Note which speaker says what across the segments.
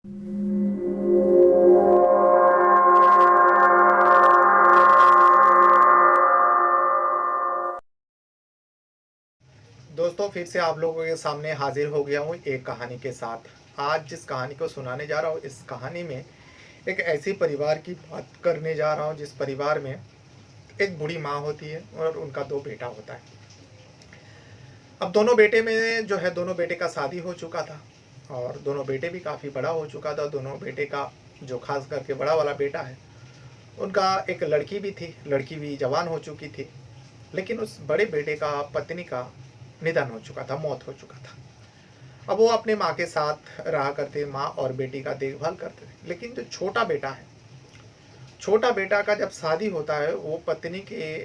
Speaker 1: दोस्तों, फिर से आप लोगों के सामने हाजिर हो गया हूँ एक कहानी के साथ। आज जिस कहानी को सुनाने जा रहा हूँ, इस कहानी में एक ऐसी परिवार की बात करने जा रहा हूँ जिस परिवार में एक बूढ़ी माँ होती है और उनका दो बेटा होता है। अब दोनों बेटे में जो है, दोनों बेटे का शादी हो चुका था और दोनों बेटे भी काफ़ी बड़ा हो चुका था। दोनों बेटे का जो खास करके बड़ा वाला बेटा है, उनका एक लड़की भी थी, लड़की भी जवान हो चुकी थी। लेकिन उस बड़े बेटे का पत्नी का निधन हो चुका था, मौत हो चुका था। अब वो अपने माँ के साथ रहा करते, माँ और बेटी का देखभाल करते थे। लेकिन जो छोटा बेटा है, छोटा बेटा का जब शादी होता है, वो पत्नी के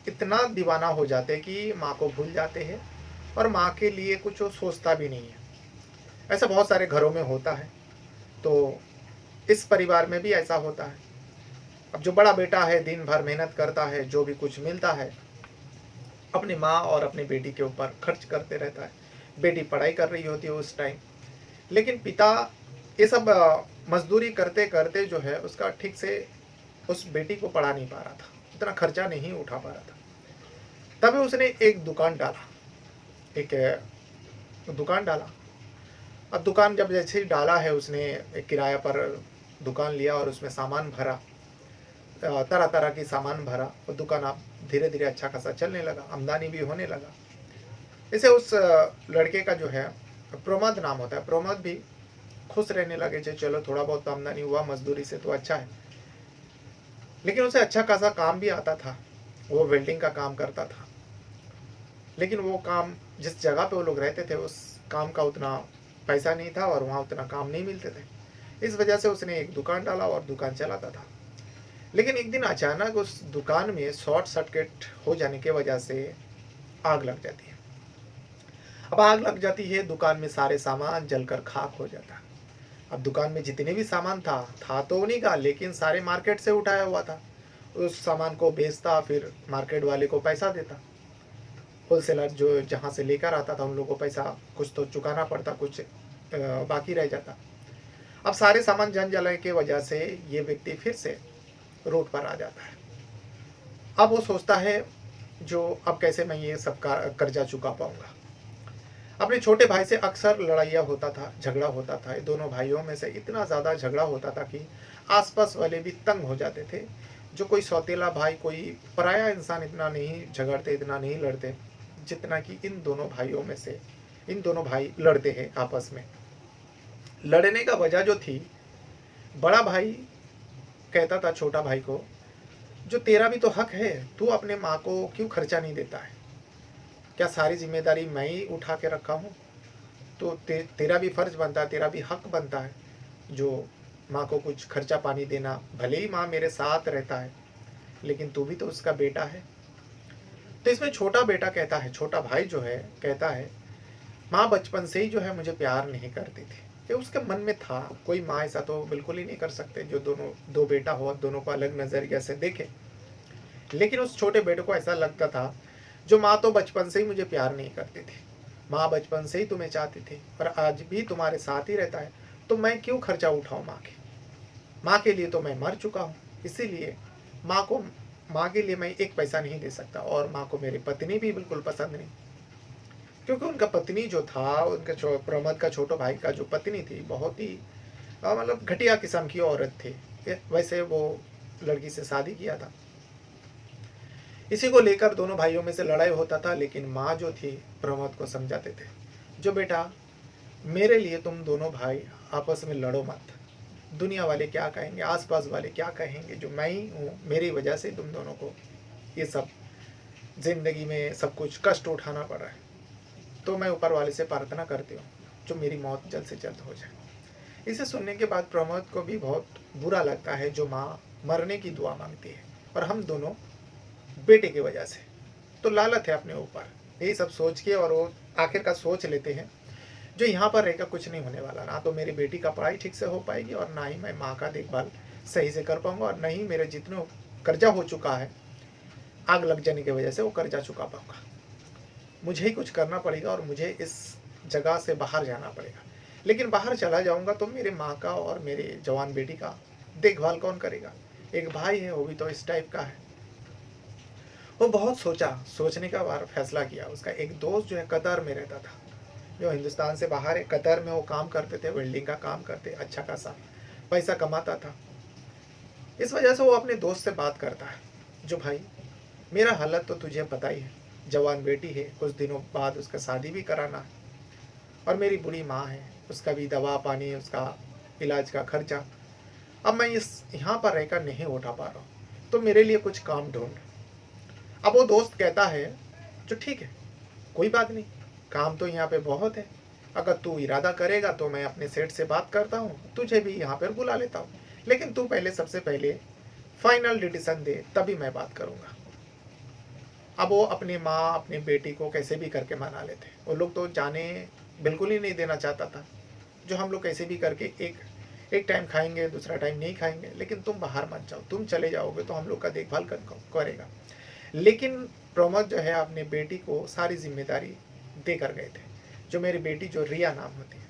Speaker 1: इतना दीवाना हो जाते हैं कि माँ को भूल जाते हैं और माँ के लिए कुछ वो सोचता भी नहीं है। ऐसा बहुत सारे घरों में होता है, तो इस परिवार में भी ऐसा होता है। अब जो बड़ा बेटा है दिन भर मेहनत करता है, जो भी कुछ मिलता है अपनी माँ और अपनी बेटी के ऊपर खर्च करते रहता है। बेटी पढ़ाई कर रही होती है उस टाइम, लेकिन पिता ये सब मजदूरी करते करते जो है उसका ठीक से उस बेटी को पढ़ा नहीं पा रहा था, इतना खर्चा नहीं उठा पा रहा था। तभी उसने एक दुकान डाला, एक दुकान डाला। अब दुकान जब जैसे ही डाला है, उसने एक किराया पर दुकान लिया और उसमें सामान भरा, तरह तरह की सामान भरा और दुकान अब धीरे धीरे अच्छा खासा चलने लगा, आमदनी भी होने लगा। इसे उस लड़के का जो है प्रमोद नाम होता है, प्रमोद भी खुश रहने लगे। चलो थोड़ा बहुत आमदनी हुआ मजदूरी से तो अच्छा है। लेकिन उसे अच्छा खासा काम भी आता था, वो वेल्डिंग का काम करता था। लेकिन वो काम जिस जगह पे वो लोग रहते थे, उस काम का उतना पैसा नहीं था और वहाँ उतना काम नहीं मिलते थे। इस वजह से उसने एक दुकान डाला और दुकान चलाता था। लेकिन एक दिन अचानक उस दुकान में शॉर्ट सर्किट हो जाने की वजह से आग लग जाती है। अब आग लग जाती है, दुकान में सारे सामान जलकर खाक हो जाता है। अब दुकान में जितने भी सामान था तो उन्हीं का, लेकिन सारे मार्केट से उठाया हुआ था। उस सामान को बेचता, फिर मार्केट वाले को पैसा देता। होलसेलर जो जहाँ से लेकर आता था उन लोगों को पैसा कुछ तो चुकाना पड़ता, कुछ बाकी रह जाता। अब सारे सामान जल जाने की वजह से ये व्यक्ति फिर से रोड पर आ जाता है। अब वो सोचता है, जो अब कैसे मैं ये सब का कर्जा चुका पाऊंगा। अपने छोटे भाई से अक्सर लड़ाइयाँ होता था, झगड़ा होता था। ये दोनों भाइयों में से इतना ज़्यादा झगड़ा होता था कि आसपास वाले भी तंग हो जाते थे। जो कोई सौतेला भाई, कोई पराया इंसान इतना नहीं झगड़ते, इतना नहीं लड़ते जितना कि इन दोनों भाइयों में से इन दोनों भाई लड़ते हैं आपस में। लड़ने का वजह जो थी, बड़ा भाई कहता था छोटा भाई को, जो तेरा भी तो हक है, तू अपने माँ को क्यों खर्चा नहीं देता है? क्या सारी जिम्मेदारी मैं ही उठा के रखा हूँ? तो तेरा भी फर्ज बनता है, तेरा भी हक बनता है जो माँ को कुछ खर्चा पानी देना। भले ही माँ मेरे साथ रहता है, लेकिन तू भी तो उसका बेटा है। तो इसमें छोटा बेटा कहता है, छोटा भाई जो है कहता है, माँ बचपन से ही जो है मुझे प्यार नहीं करती थी। ये उसके मन में था। कोई माँ ऐसा तो बिल्कुल ही नहीं कर सकते जो दोनों दो बेटा हो, दोनों को अलग नज़रिया से देखे। लेकिन उस छोटे बेटे को ऐसा लगता था, जो माँ तो बचपन से ही मुझे प्यार नहीं करती थी, माँ बचपन से ही तुम्हें चाहती थी और आज भी तुम्हारे साथ ही रहता है, तो मैं क्यों खर्चा उठाऊँ माँ के लिए तो मैं मर चुका हूँ। इसीलिए माँ को माँ के लिए मैं एक पैसा नहीं दे सकता। और माँ को मेरी पत्नी भी बिल्कुल पसंद नहीं, क्योंकि उनका पत्नी जो था, उनका प्रमोद का छोटो भाई का जो पत्नी थी, बहुत ही मतलब घटिया किस्म की औरत थी। वैसे वो लड़की से शादी किया था। इसी को लेकर दोनों भाइयों में से लड़ाई होता था। लेकिन माँ जो थी, प्रमोद को समझाते थे, जो बेटा, मेरे लिए तुम दोनों भाई आपस में लड़ो मत। दुनिया वाले क्या कहेंगे, आसपास वाले क्या कहेंगे, जो मैं ही हूँ, मेरी वजह से तुम दोनों को ये सब जिंदगी में सब कुछ कष्ट उठाना पड़ रहा है। तो मैं ऊपर वाले से प्रार्थना करती हूँ जो मेरी मौत जल्द से जल्द हो जाए। इसे सुनने के बाद प्रमोद को भी बहुत बुरा लगता है, जो माँ मरने की दुआ मांगती है और हम दोनों बेटे की वजह से। तो लालच है अपने ऊपर, यही सब सोच के, और वो आखिर का सोच लेते हैं, जो यहाँ पर रहकर कुछ नहीं होने वाला। ना तो मेरी बेटी का पढ़ाई ठीक से हो पाएगी और ना ही मैं माँ का देखभाल सही से कर पाऊंगा, और न ही मेरे जितने कर्जा हो चुका है आग लग जाने की वजह से, वो कर्जा चुका पाऊंगा। मुझे ही कुछ करना पड़ेगा और मुझे इस जगह से बाहर जाना पड़ेगा। लेकिन बाहर चला जाऊँगा तो मेरे माँ का और मेरे जवान बेटी का देखभाल कौन करेगा? एक भाई है, वो भी तो इस टाइप का है। वो बहुत सोचा, सोचने का बार फैसला किया। उसका एक दोस्त जो है कतर में रहता था, जो हिंदुस्तान से बाहर है, कतर में वो काम करते थे, वेल्डिंग का काम करते, अच्छा खासा पैसा कमाता था। इस वजह से वो अपने दोस्त से बात करता है, जो भाई मेरा हालत तो तुझे पता ही है, जवान बेटी है, कुछ दिनों बाद उसका शादी भी कराना है, और मेरी बुढ़ी माँ है, उसका भी दवा पानी, उसका इलाज का खर्चा अब मैं इस यहाँ पर रहकर नहीं उठा पा रहा हूँ, तो मेरे लिए कुछ काम ढूंढ। अब वो दोस्त कहता है, जो ठीक है, कोई बात नहीं, काम तो यहाँ पे बहुत है, अगर तू इरादा करेगा तो मैं अपने सेठ से बात करता हूँ, तुझे भी यहाँ पर बुला लेता हूँ, लेकिन तू पहले सबसे पहले फाइनल डिसीजन दे, तभी मैं बात करूँगा। अब वो अपनी माँ अपनी बेटी को कैसे भी करके मना लेते, वो लोग तो जाने बिल्कुल ही नहीं देना चाहता था, जो हम लोग कैसे भी करके एक टाइम खाएंगे, दूसरा टाइम नहीं खाएंगे, लेकिन तुम बाहर मत जाओ, तुम चले जाओगे तो हम लोग का देखभाल करेगा। लेकिन प्रमोद जो है अपनी बेटी को सारी जिम्मेदारी दे कर गए थे। जो मेरी बेटी जो रिया नाम होती है,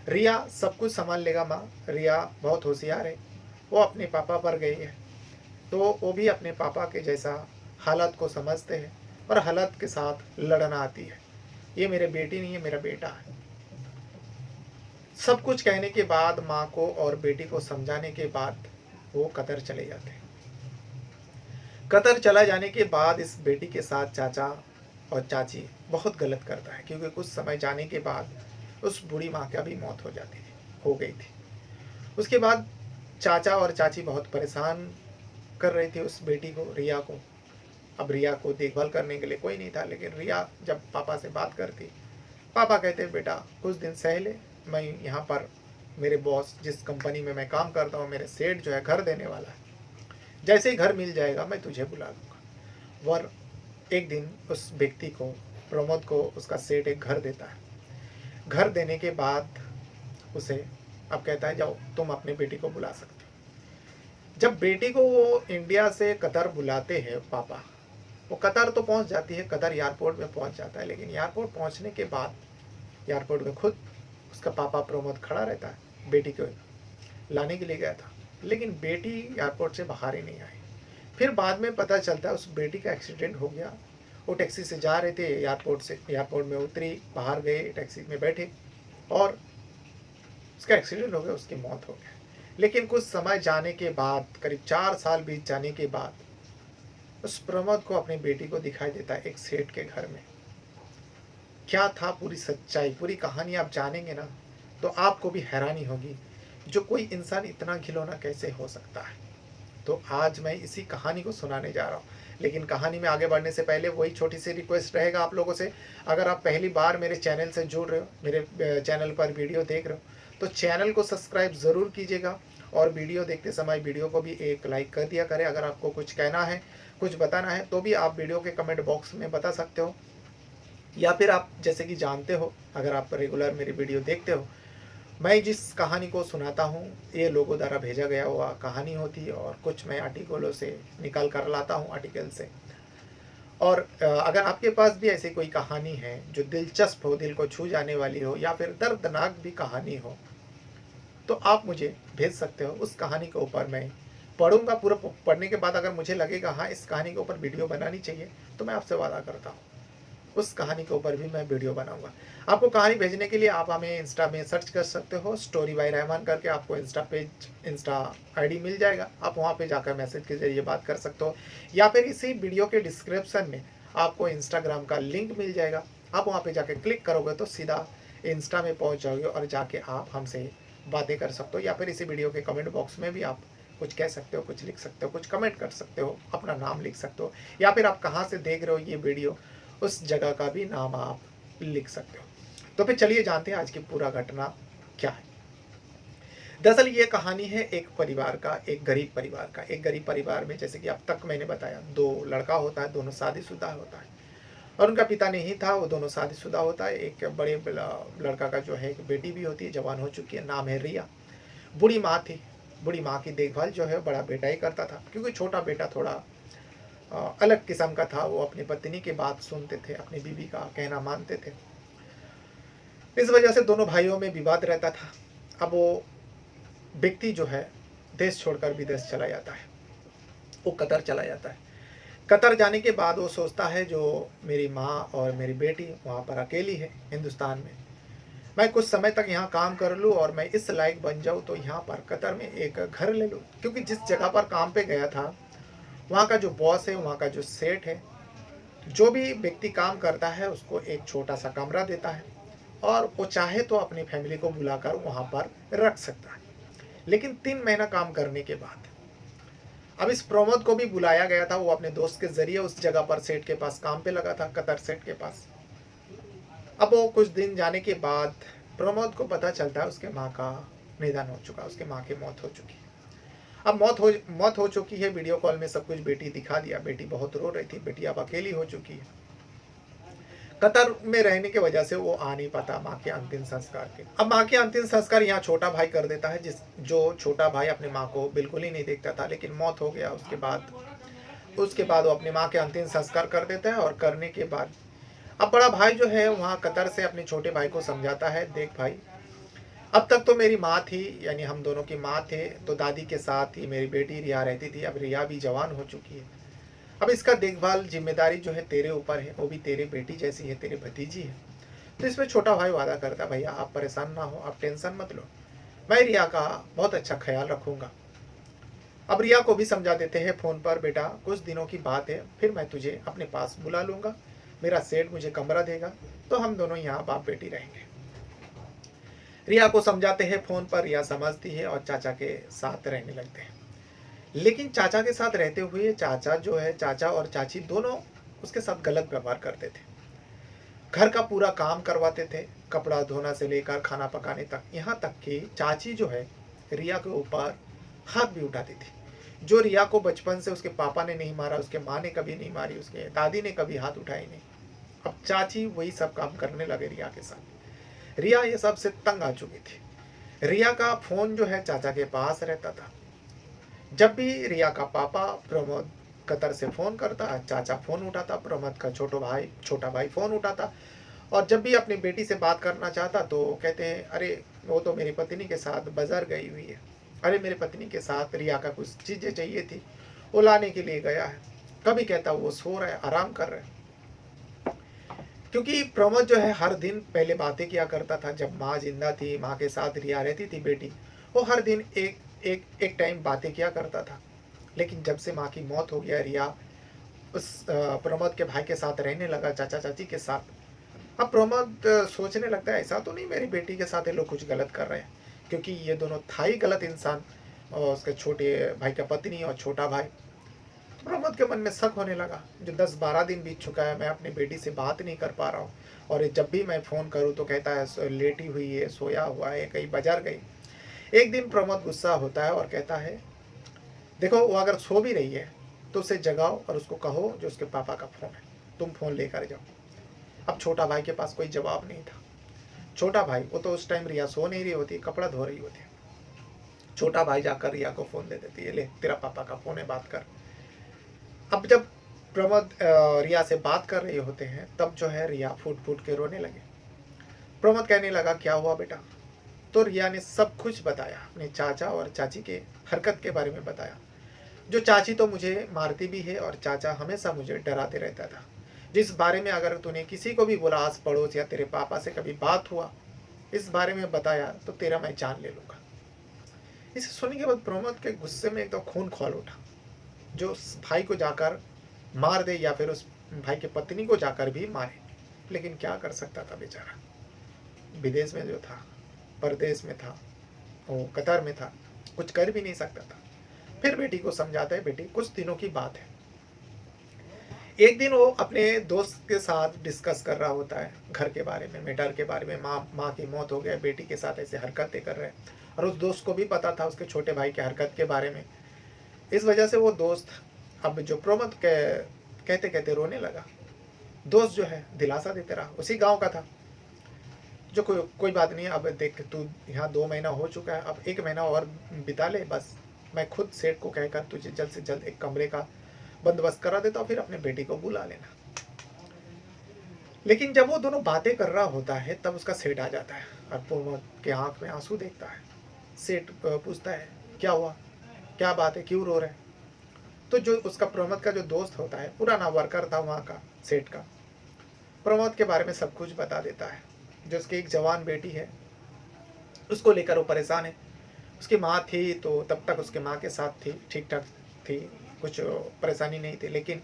Speaker 1: रिया सब कुछ संभाल लेगा माँ, रिया बहुत होशियार है, वो अपने पापा पर गई है, तो वो भी अपने पापा के जैसा हालत को समझते हैं और हालत के साथ लड़ना आती है। ये मेरे बेटी नहीं है, मेरा बेटा है। सब कुछ कहने के बाद, माँ को और बेटी को समझाने के बाद वो कतर चले जाते हैं। कतर चला जाने के बाद इस बेटी के साथ चाचा और चाची बहुत गलत करता है, क्योंकि कुछ समय जाने के बाद उस बूढ़ी माँ का भी मौत हो गई थी। उसके बाद चाचा और चाची बहुत परेशान कर रहे थे उस बेटी को, रिया को। अब रिया को देखभाल करने के लिए कोई नहीं था, लेकिन रिया जब पापा से बात करती, पापा कहते बेटा कुछ दिन सह ले, मैं यहाँ पर मेरे बॉस जिस कंपनी में मैं काम करता हूँ, मेरे सेठ जो है घर देने वाला है, जैसे ही घर मिल जाएगा मैं तुझे बुला लूँगा। वर एक दिन उस व्यक्ति को, प्रमोद को, उसका सेठ एक घर देता है। घर देने के बाद उसे अब कहता है जाओ तुम अपनी बेटी को बुला सकते हो। जब बेटी को वो इंडिया से कतर बुलाते हैं पापा, वो कतर तो पहुंच जाती है, कतर एयरपोर्ट में पहुंच जाता है, लेकिन एयरपोर्ट पहुंचने के बाद एयरपोर्ट में खुद उसका पापा प्रमोद खड़ा रहता है। बेटी को लाने के लिए गया था, लेकिन बेटी एयरपोर्ट से बाहर ही नहीं आई। फिर बाद में पता चलता है उस बेटी का एक्सीडेंट हो गया। वो टैक्सी से जा रहे थे, एयरपोर्ट में उतरी, बाहर गए, टैक्सी में बैठे और उसका एक्सीडेंट हो गया, उसकी मौत हो गई। लेकिन कुछ समय जाने के बाद, करीब 4 साल बीत जाने के बाद, उस प्रमोद को अपनी बेटी को दिखाई देता है एक सेठ के घर में। क्या था पूरी सच्चाई, पूरी कहानी आप जानेंगे ना तो आपको भी हैरानी होगी, जो कोई इंसान इतना खिलौना कैसे हो सकता है। तो आज मैं इसी कहानी को सुनाने जा रहा हूँ, लेकिन कहानी में आगे बढ़ने से पहले वही छोटी सी रिक्वेस्ट रहेगा आप लोगों से। अगर आप पहली बार मेरे चैनल से जुड़ रहे हो, मेरे चैनल पर वीडियो देख रहे हो, तो चैनल को सब्सक्राइब ज़रूर कीजिएगा, और वीडियो देखते समय वीडियो को भी एक लाइक कर दिया करें। अगर आपको कुछ कहना है, कुछ बताना है, तो भी आप वीडियो के कमेंट बॉक्स में बता सकते हो, या फिर आप जैसे कि जानते हो, अगर आप रेगुलर मेरी वीडियो देखते हो, मैं जिस कहानी को सुनाता हूँ ये लोगों द्वारा भेजा गया हुआ कहानी होती है, और कुछ मैं आर्टिकलों से निकाल कर लाता हूँ, आर्टिकल से। और अगर आपके पास भी ऐसी कोई कहानी है जो दिलचस्प हो, दिल को छू जाने वाली हो, या फिर दर्दनाक भी कहानी हो, तो आप मुझे भेज सकते हो। उस कहानी के ऊपर मैं पढ़ूंगा। पूरा पढ़ने के बाद अगर मुझे लगेगा हाँ इस कहानी के ऊपर वीडियो बनानी चाहिए, तो मैं आपसे वादा करता हूँ उस कहानी के ऊपर भी मैं वीडियो बनाऊंगा। आपको कहानी भेजने के लिए आप हमें इंस्टा में सर्च कर सकते हो, स्टोरी बाय रहमान करके आपको इंस्टा आईडी मिल जाएगा। आप वहाँ पे जाकर मैसेज के जरिए बात कर सकते हो, या फिर इसी वीडियो के डिस्क्रिप्शन में आपको इंस्टाग्राम का लिंक मिल जाएगा। आप वहाँ पे जाके क्लिक करोगे तो सीधा इंस्टा में पहुँच जाओगे, और जाके आप हमसे बातें कर सकते हो, या फिर इसी वीडियो के कमेंट बॉक्स में भी आप कुछ कह सकते हो, कुछ लिख सकते हो, कुछ कमेंट कर सकते हो, अपना नाम लिख सकते हो, या फिर आप कहाँ से देख रहे हो ये वीडियो, उस जगह का भी नाम आप लिख सकते हो। तो फिर चलिए जानते हैं आज की पूरा घटना क्या है। दरअसल ये कहानी है एक परिवार का, एक गरीब परिवार का। एक गरीब परिवार में, जैसे कि अब तक मैंने बताया, 2 लड़का होता है, दोनों शादीशुदा होता है, और उनका पिता नहीं था, वो दोनों शादीशुदा होता है। एक बड़े लड़का का जो है एक बेटी भी होती है, जवान हो चुकी है, नाम है रिया। बूढ़ी माँ थी, बूढ़ी माँ की देखभाल जो है बड़ा बेटा ही करता था, क्योंकि छोटा बेटा थोड़ा अलग किस्म का था। वो अपनी पत्नी की बात सुनते थे, अपनी बीवी का कहना मानते थे। इस वजह से दोनों भाइयों में विवाद रहता था। अब वो व्यक्ति जो है देश छोड़कर विदेश चला जाता है, वो कतर चला जाता है। कतर जाने के बाद वो सोचता है जो मेरी माँ और मेरी बेटी वहाँ पर अकेली है हिंदुस्तान में, मैं कुछ समय तक यहाँ काम कर लूँ और मैं इस लायक बन जाऊँ तो यहाँ पर कतर में एक घर ले लूँ। क्योंकि जिस जगह पर काम पे गया था वहाँ का जो बॉस है, वहाँ का जो सेठ है, जो भी व्यक्ति काम करता है उसको एक छोटा सा कमरा देता है और वो चाहे तो अपनी फैमिली को बुलाकर वहाँ पर रख सकता है। लेकिन 3 महीना काम करने के बाद अब इस प्रमोद को भी बुलाया गया था। वो अपने दोस्त के जरिए उस जगह पर सेठ के पास काम पे लगा था, कतर सेठ के पास। अब वो कुछ दिन जाने के बाद प्रमोद को पता चलता है उसके माँ का निधन हो चुका, उसके माँ की मौत हो चुकी है। अब मौत हो चुकी है। वीडियो कॉल में सब कुछ बेटी दिखा दिया। बेटी बहुत रो रही थी, बेटी अब अकेली हो चुकी है। कतर में रहने की वजह से वो आ नहीं पाता माँ के अंतिम संस्कार के। अब माँ के अंतिम संस्कार यहाँ छोटा भाई कर देता है, जो छोटा भाई अपनी माँ को बिल्कुल ही नहीं देखता था, लेकिन मौत हो गया उसके बाद वो अपनी माँ के अंतिम संस्कार कर देता है। और करने के बाद अब बड़ा भाई जो है वहाँ कतर से अपने छोटे भाई को समझाता है, देख भाई, अब तक तो मेरी माँ थी, यानी हम दोनों की माँ थे, तो दादी के साथ ही मेरी बेटी रिया रहती थी। अब रिया भी जवान हो चुकी है, अब इसका देखभाल जिम्मेदारी जो है तेरे ऊपर है, वो भी तेरे बेटी जैसी है, तेरे भतीजी है। तो इसमें छोटा भाई वादा करता, भैया आप परेशान ना हो, आप टेंशन मत लो, मैं रिया का बहुत अच्छा ख्याल रखूंगा। अब रिया को भी समझा देते हैं फ़ोन पर, बेटा कुछ दिनों की बात है, फिर मैं तुझे अपने पास बुला लूँगा, मेरा सेठ मुझे कमरा देगा, तो हम दोनों यहाँ बाप बेटी रहेंगे। रिया को समझाते हैं फ़ोन पर, रिया समझती है और चाचा के साथ रहने लगते हैं। लेकिन चाचा के साथ रहते हुए चाचा और चाची दोनों उसके साथ गलत व्यवहार करते थे। घर का पूरा काम करवाते थे, कपड़ा धोना से लेकर खाना पकाने तक। यहाँ तक कि चाची जो है रिया के ऊपर हाथ भी उठाती थी। जो रिया को बचपन से उसके पापा ने नहीं मारा, उसके माँ ने कभी नहीं मारी, उसके दादी ने कभी हाथ उठाए नहीं, अब चाची वही सब काम करने लगे रिया के साथ। रिया ये सब से तंग आ चुकी थी। रिया का फ़ोन जो है चाचा के पास रहता था। जब भी रिया का पापा प्रमोद कतर से फ़ोन करता, चाचा फ़ोन उठाता, प्रमोद का छोटा भाई फ़ोन उठाता। और जब भी अपनी बेटी से बात करना चाहता तो कहते हैं, अरे वो तो मेरी पत्नी के साथ बाजार गई हुई है, अरे मेरी पत्नी के साथ रिया का कुछ चीज़ें चाहिए थी, वो लाने के लिए गया है। कभी कहता वो सो रहा है, आराम कर रहा है। क्योंकि प्रमोद जो है हर दिन पहले बातें किया करता था, जब माँ जिंदा थी, माँ के साथ रिया रहती थी बेटी, वो हर दिन एक टाइम बातें किया करता था। लेकिन जब से माँ की मौत हो गया, रिया उस प्रमोद के भाई के साथ रहने लगा, चाचा चाची के साथ। अब प्रमोद सोचने लगता है, ऐसा तो नहीं मेरी बेटी के साथ ये लोग कुछ गलत कर रहे हैं, क्योंकि ये दोनों था ही गलत इंसान, और उसके छोटे भाई का पत्नी और छोटा भाई। तो प्रमोद के मन में शक होने लगा, जो 10-12 दिन बीत चुका है, मैं अपनी बेटी से बात नहीं कर पा रहा हूँ, और जब भी मैं फ़ोन करूँ तो कहता है लेटी हुई है, सोया हुआ है, कहीं बाजार गई। एक दिन प्रमोद गुस्सा होता है और कहता है, देखो वो अगर सो भी रही है तो उसे जगाओ और उसको कहो जो उसके पापा का फ़ोन है, तुम फ़ोन लेकर जाओ। अब छोटा भाई के पास कोई जवाब नहीं था। छोटा भाई, वो तो उस टाइम रिया सो नहीं रही होती, कपड़ा धो रही होती। छोटा भाई जाकर रिया को फ़ोन दे देती है, ले तेरा पापा का फ़ोन है, बात कर। अब जब प्रमोद रिया से बात कर रहे होते हैं, तब जो है रिया फूट फूट के रोने लगे। प्रमोद कहने लगा, क्या हुआ बेटा? तो रिया ने सब कुछ बताया, अपने चाचा और चाची के हरकत के बारे में बताया। जो चाची तो मुझे मारती भी है और चाचा हमेशा मुझे डराते रहता था, जिस बारे में अगर तूने किसी को भी बोला, आस पड़ोस या तेरे पापा से कभी बात हुआ, इस बारे में बताया तो तेरा मैं जान ले लूँगा। इसे सुनने के बाद प्रमोद के गुस्से में एकदम खून खौल उठा। जो उस भाई को जाकर मार दे या फिर उस भाई की पत्नी को जाकर भी मारे, लेकिन क्या कर सकता था बेचारा, विदेश में जो था, परदेश में था, वो कतर में था, कुछ कर भी नहीं सकता था। फिर बेटी को समझाता है, बेटी कुछ दिनों की बात है। एक दिन वो अपने दोस्त के साथ डिस्कस कर रहा होता है घर के बारे में, मैटर के बारे में, माँ की मौत हो गई, बेटी के साथ ऐसे हरकतें कर रहे हैं, और उस दोस्त को भी पता था उसके छोटे भाई के हरकत के बारे में। इस वजह से वो दोस्त अब जो प्रमोद के कहते कहते रोने लगा। दोस्त जो है दिलासा देते रहा, उसी गाँव का था, जो कोई बात नहीं है, अब देख तू यहाँ 2 महीना हो चुका है, अब 1 महीना और बिता ले, बस मैं खुद सेठ को कहकर तुझे जल्द से जल्द एक कमरे का बंदोबस्त करा देता हूँ, फिर अपने बेटी को बुला लेना। लेकिन जब वो दोनों बातें कर रहा होता है तब उसका सेठ आ जाता है और प्रमोद के आंख में आंसू देखता है। सेठ पूछता है, क्या हुआ, क्या बात है, क्यों रो रहे हैं? तो जो उसका प्रमोद का जो दोस्त होता है, पुराना वर्कर था वहाँ का, सेठ का, प्रमोद के बारे में सब कुछ बता देता है। जो उसकी एक जवान बेटी है, उसको लेकर वो परेशान है। उसकी माँ थी तो तब तक उसके माँ के साथ थी, ठीक ठाक थी, कुछ परेशानी नहीं थी। लेकिन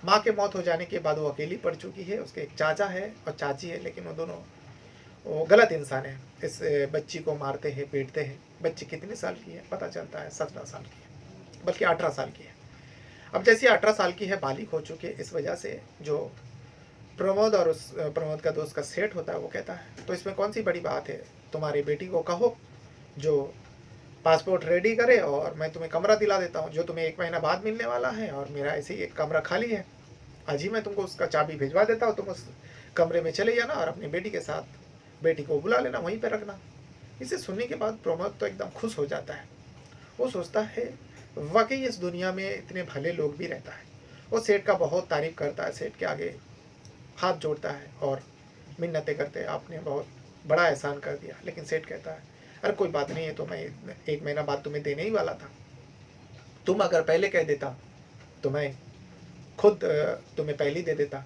Speaker 1: माँ के मौत हो जाने के बाद वो अकेली पड़ चुकी है। उसके एक चाचा है और चाची है, लेकिन वो दोनों वो गलत इंसान है। इस बच्ची को मारते हैं, पीटते हैं। बच्ची कितने साल की है पता चलता है, 17 साल की है, बल्कि 18 साल की है। अब जैसे 18 साल की है, बालिग हो चुकी है, इस वजह से जो प्रमोद और उस प्रमोद का दोस्त का सेठ होता है वो कहता है, तो इसमें कौन सी बड़ी बात है, तुम्हारी बेटी को कहो जो पासपोर्ट रेडी करे और मैं तुम्हें कमरा दिला देता हूँ, जो तुम्हें 1 महीना बाद मिलने वाला है। और मेरा ऐसे ही एक कमरा खाली है, आज ही मैं तुमको उसका चाबी भिजवा देता हूँ, तुम उस कमरे में चले जाना और अपनी बेटी के साथ बेटी को बुला लेना, वहीं पर रखना। इसे सुनने के बाद प्रमोद तो एकदम खुश हो जाता है। वो सोचता है वाकई इस दुनिया में इतने भले लोग भी रहता है। वो सेठ का बहुत तारीफ करता है, सेठ के आगे हाथ जोड़ता है और मिन्नतें करते हैं, आपने बहुत बड़ा एहसान कर दिया। लेकिन सेठ कहता है, अरे कोई बात नहीं है, तो मैं 1 महीना बाद तुम्हें देने ही वाला था। तुम अगर पहले कह देता तो मैं खुद तुम्हें पहले ही दे देता।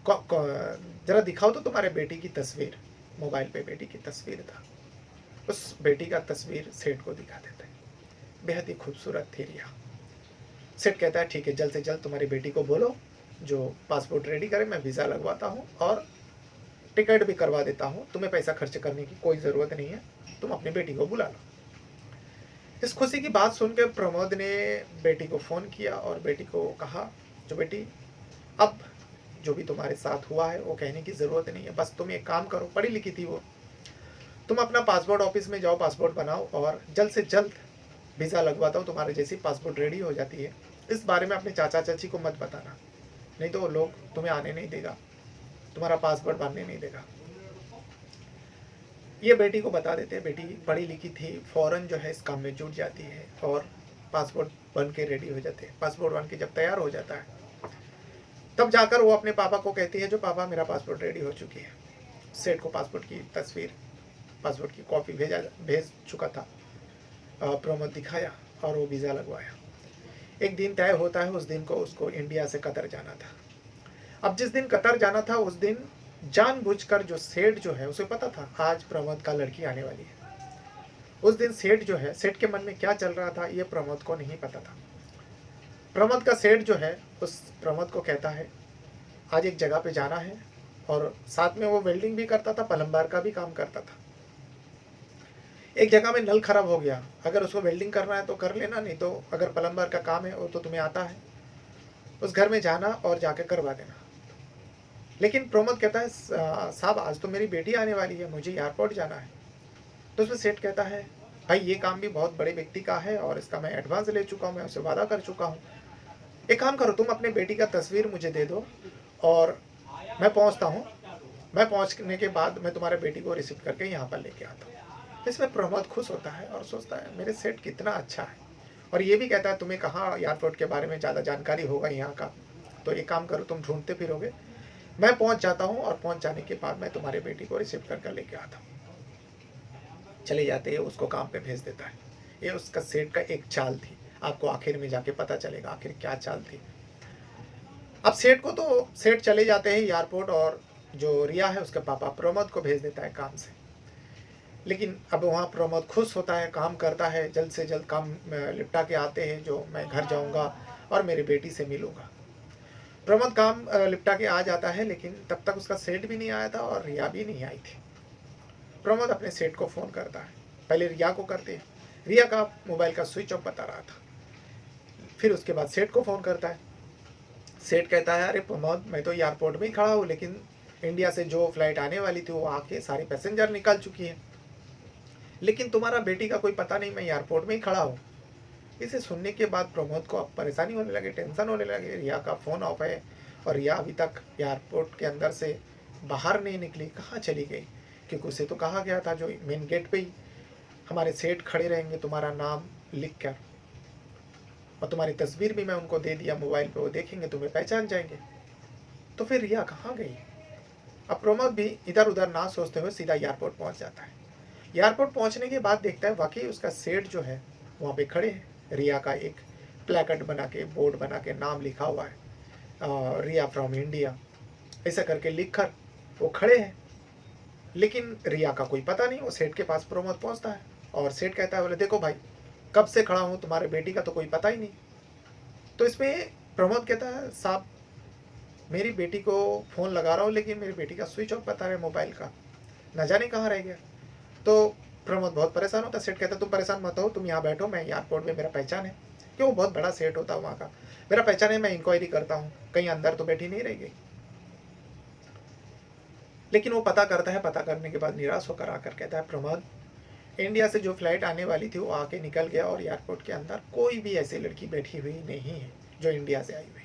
Speaker 1: जरा दिखाओ तो तुम्हारे बेटी की तस्वीर। मोबाइल पे बेटी की तस्वीर था। उस बेटी का तस्वीर सेठ को दिखा देते हैं। बेहद ही खूबसूरत थी रिया। सेठ कहता है, ठीक है, जल्द से जल्द तुम्हारी बेटी को बोलो जो पासपोर्ट रेडी करे, मैं वीज़ा लगवाता हूँ और टिकट भी करवा देता हूँ। तुम्हें पैसा खर्च करने की कोई ज़रूरत नहीं है, तुम अपनी बेटी को बुला लो। इस खुशी की बात सुनकर प्रमोद ने बेटी को फ़ोन किया और बेटी को कहा, जो बेटी, अब जो भी तुम्हारे साथ हुआ है वो कहने की ज़रूरत नहीं है, बस तुम एक काम करो, पढ़ी लिखी थी वो, तुम अपना पासपोर्ट ऑफिस में जाओ, पासपोर्ट बनाओ और जल्द से जल्द वीज़ा लगवाता हूँ। तुम्हारे जैसी पासपोर्ट रेडी हो जाती है, इस बारे में अपने चाचा चाची को मत बताना, नहीं तो वो लोग तुम्हें आने नहीं देगा, तुम्हारा पासपोर्ट बनने नहीं देगा। ये बेटी को बता देते हैं। बेटी पढ़ी लिखी थी, फ़ौरन जो है इस काम में जुट जाती है और पासपोर्ट बन के रेडी हो जाते हैं। पासपोर्ट बन के जब तैयार हो जाता है तब जाकर वो अपने पापा को कहती है, जो पापा मेरा पासपोर्ट रेडी हो चुकी है। सेठ को पासपोर्ट की तस्वीर, पासपोर्ट की कॉपी भेज चुका था। प्रमोद दिखाया और वो वीज़ा लगवाया। एक दिन तय होता है, उस दिन को उसको इंडिया से कतर जाना था। अब जिस दिन कतर जाना था उस दिन जानबूझकर जो सेठ जो है, उसे पता था आज प्रमोद का लड़की आने वाली है। उस दिन सेठ जो है, सेठ के मन में क्या चल रहा था ये प्रमोद को नहीं पता था। प्रमोद का सेठ जो है उस प्रमोद को कहता है, आज एक जगह पे जाना है, और साथ में वो वेल्डिंग भी करता था, प्लम्बर का भी काम करता था। एक जगह में नल खराब हो गया, अगर उसको वेल्डिंग करना है तो कर लेना, नहीं तो अगर प्लम्बर का काम है वो तो तुम्हें आता है, उस घर में जाना और जाके करवा देना। लेकिन प्रमोद कहता है, साहब आज तो मेरी बेटी आने वाली है, मुझे एयरपोर्ट जाना है। तो उसमें सेठ कहता है, भाई ये काम भी बहुत बड़े व्यक्ति का है और इसका मैं एडवांस ले चुका हूँ, मैं उससे वादा कर चुका हूँ। एक काम करो, तुम अपने बेटी का तस्वीर मुझे दे दो और मैं पहुँचता हूँ। मैं पहुँचने के बाद मैं तुम्हारे बेटी को रिसीव करके यहाँ पर लेके आता हूँ। इसमें प्रमोद खुश होता है और सोचता है, मेरे सेठ कितना अच्छा है। और ये भी कहता है, तुम्हें कहाँ एयरपोर्ट के बारे में ज़्यादा जानकारी होगा यहाँ का, तो एक काम करो, तुम ढूंढते फिरोगे, मैं पहुँच जाता हूँ और पहुँच जाने के बाद मैं तुम्हारी बेटी को रिसीव करके लेके आता हूँ। चले जाते हैं, उसको काम पे भेज देता है। ये उसका सेठ का एक चाल थी। आपको आखिर में जाके पता चलेगा आखिर क्या चाल थी। अब सेठ चले जाते हैं एयरपोर्ट और जो रिया है उसके पापा प्रमोद को भेज देता है काम से। लेकिन अब वहाँ प्रमोद खुश होता है, काम करता है, जल्द से जल्द काम निपटा के आते हैं, जो मैं घर जाऊँगा और मेरी बेटी से मिलूँगा। प्रमोद काम निपटा के आ जाता है, लेकिन तब तक उसका सेठ भी नहीं आया था और रिया भी नहीं आई थी। प्रमोद अपने सेठ को फ़ोन करता है, पहले रिया को करते हैं, रिया का मोबाइल का स्विच ऑफ बता रहा था। फिर उसके बाद सेठ को फ़ोन करता है। सेठ कहता है, अरे प्रमोद, मैं तो एयरपोर्ट में ही खड़ा हूँ, लेकिन इंडिया से जो फ्लाइट आने वाली थी वो आके सारे पैसेंजर निकाल चुकी है, लेकिन तुम्हारा बेटी का कोई पता नहीं, मैं एयरपोर्ट में ही खड़ा हूँ। इसे सुनने के बाद प्रमोद को अब परेशानी होने लगी, टेंशन होने लगी। रिया का फ़ोन ऑफ है और रिया अभी तक एयरपोर्ट के अंदर से बाहर नहीं निकली, कहाँ चली गई? क्योंकि उसे तो कहा गया था जो मेन गेट पे ही हमारे सेठ खड़े रहेंगे, तुम्हारा नाम लिख कर, और तुम्हारी तस्वीर भी मैं उनको दे दिया मोबाइल पे, वो देखेंगे तुम्हें पहचान जाएंगे। तो फिर रिया कहाँ गई? अब प्रमोद भी इधर उधर ना सोचते हुए सीधा एयरपोर्ट पहुंच जाता है। एयरपोर्ट पहुंचने के बाद देखता है वाकई उसका सेठ जो है वहाँ पे खड़े हैं। रिया का एक प्लेकार्ड बना के, बोर्ड बना के नाम लिखा हुआ है, रिया फ्रॉम इंडिया ऐसा करके लिख कर वो खड़े हैं। लेकिन रिया का कोई पता नहीं। वो सेठ के पास प्रमोद पहुंचता है और सेठ कहता है, बोले देखो भाई कब से खड़ा हूँ, तुम्हारे बेटी का तो कोई पता ही नहीं। तो इसमें प्रमोद कहता है, साहब मेरी बेटी को फ़ोन लगा रहा हूँ लेकिन मेरी बेटी का स्विच ऑफ बता रहे मोबाइल का, न जाने कहाँ रह गया। तो प्रमोद बहुत परेशान होता है। सेठ कहता है तुम परेशान मत हो, तुम यहाँ बैठो, मैं एयरपोर्ट में, मेरा पहचान है। क्यों, बहुत बड़ा सेठ होता है वहाँ का, मेरा पहचान है, मैं इंक्वायरी करता हूँ, कहीं अंदर तो बैठी नहीं रह गई। लेकिन वो पता करता है। पता करने के बाद निराश होकर आकर कहता है, प्रमोद इंडिया से जो फ्लाइट आने वाली थी वो आके निकल गया और एयरपोर्ट के अंदर कोई भी ऐसी लड़की बैठी हुई नहीं है जो इंडिया से आई हुई।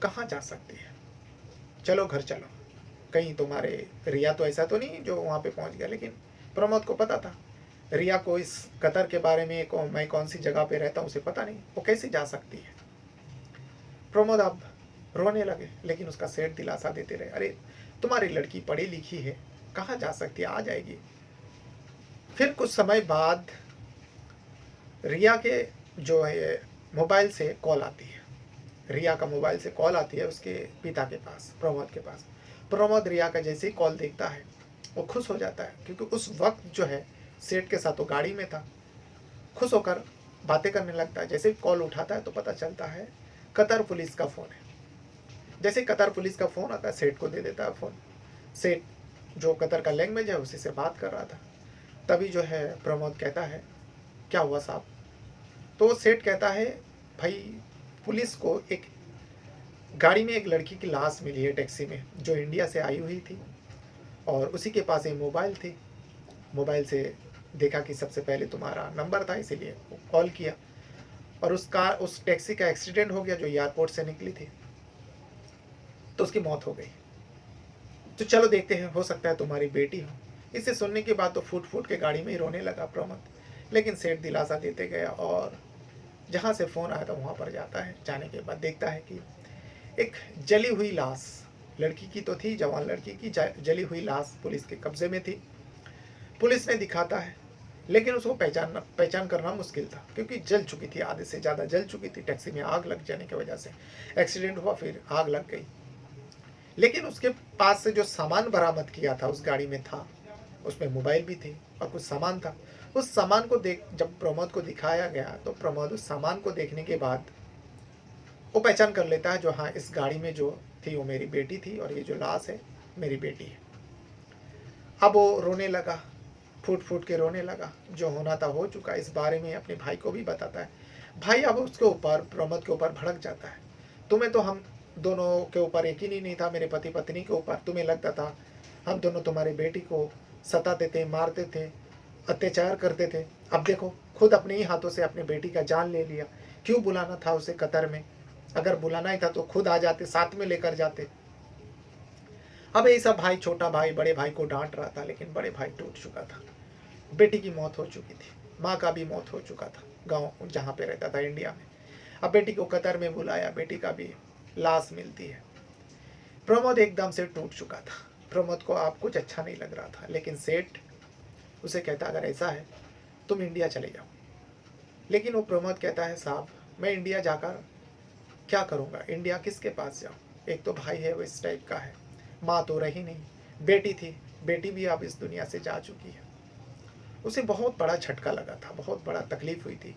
Speaker 1: कहाँ जा सकती है, चलो घर चलो, कहीं तुम्हारे रिया तो ऐसा तो नहीं जो वहाँ पे पहुँच गया। लेकिन प्रमोद को पता था रिया को इस कतर के बारे में, मैं कौन सी जगह पे रहता हूँ उसे पता नहीं, वो कैसे जा सकती है। प्रमोद अब रोने लगे, लेकिन उसका सेठ दिलासा देते रहे, अरे तुम्हारी लड़की पढ़ी लिखी है, कहाँ जा सकती है, आ जाएगी। फिर कुछ समय बाद रिया के जो है मोबाइल से कॉल आती है। रिया का मोबाइल से कॉल आती है उसके पिता के पास, प्रमोद के पास। प्रमोद रिया का जैसे ही कॉल देखता है वो खुश हो जाता है, क्योंकि उस वक्त जो है सेठ के साथ वो गाड़ी में था। खुश होकर बातें करने लगता है। जैसे ही कॉल उठाता है तो पता चलता है कतर पुलिस का फ़ोन है। जैसे ही कतर पुलिस का फ़ोन आता है सेठ को दे देता है फ़ोन। सेठ जो कतर का लैंग्वेज है उसी से बात कर रहा था। तभी जो है प्रमोद कहता है, क्या हुआ साहब। तो सेठ कहता है, भाई पुलिस को एक गाड़ी में एक लड़की की लाश मिली है टैक्सी में, जो इंडिया से आई हुई थी और उसी के पास एक मोबाइल थी। मोबाइल से देखा कि सबसे पहले तुम्हारा नंबर था, इसीलिए वो कॉल किया और उस टैक्सी का एक्सीडेंट हो गया जो एयरपोर्ट से निकली थी, तो उसकी मौत हो गई। तो चलो देखते हैं, हो सकता है तुम्हारी बेटी हो। इसे सुनने के बाद तो फूट फूट के गाड़ी में ही रोने लगा प्रमोद। लेकिन सेठ दिलासा देते गया और जहाँ से फ़ोन आया था वहाँ पर जाता है। जाने के बाद देखता है कि एक जली हुई लाश, लड़की की तो थी, जवान लड़की की जली हुई लाश पुलिस के कब्जे में थी। पुलिस ने दिखाता है, लेकिन उसको पहचान करना मुश्किल था, क्योंकि जल चुकी थी, आधे से ज़्यादा जल चुकी थी। टैक्सी में आग लग जाने की वजह से एक्सीडेंट हुआ, फिर आग लग गई। लेकिन उसके पास से जो सामान बरामद किया था उस गाड़ी में था, उसमें मोबाइल भी थी और कुछ सामान था। उस सामान को जब प्रमोद को दिखाया गया तो प्रमोद उस सामान को देखने के बाद वो पहचान कर लेता है, जो हाँ इस गाड़ी में जो थी वो मेरी बेटी थी और ये जो लाश है मेरी बेटी है। अब वो रोने लगा, फूट फूट के रोने लगा। जो होना था हो चुका। इस बारे में अपने भाई को भी बताता है। भाई अब उसके ऊपर, प्रमोद के ऊपर भड़क जाता है, तुम्हें तो हम दोनों के ऊपर यकीन ही नहीं था, मेरे पति पत्नी के ऊपर। तुम्हें लगता था हम दोनों तुम्हारी बेटी को सताते थे, मारते थे, अत्याचार करते थे। अब देखो खुद अपने ही हाथों से अपनी बेटी का जान ले लिया। क्यों बुलाना था उसे कतर में, अगर बुलाना ही था तो खुद आ जाते, साथ में लेकर जाते। अब ये सब भाई, छोटा भाई बड़े भाई को डांट रहा था, लेकिन बड़े भाई टूट चुका था। बेटी की मौत हो चुकी थी, माँ का भी मौत हो चुका था गाँव जहाँ पे रहता था इंडिया में। अब बेटी को कतर में बुलाया, बेटी का भी लाश मिलती है। प्रमोद एकदम से टूट चुका था। प्रमोद को आप कुछ अच्छा नहीं लग रहा था। लेकिन सेठ उसे कहता, अगर ऐसा है तुम इंडिया चले जाओ। लेकिन वो प्रमोद कहता है, साहब मैं इंडिया जाकर क्या करूँगा, इंडिया किसके पास जाऊँ। एक तो भाई है वो इस टाइप का है, माँ तो रही नहीं, बेटी थी, बेटी भी अब इस दुनिया से जा चुकी है। उसे बहुत बड़ा झटका लगा था, बहुत बड़ा तकलीफ हुई थी।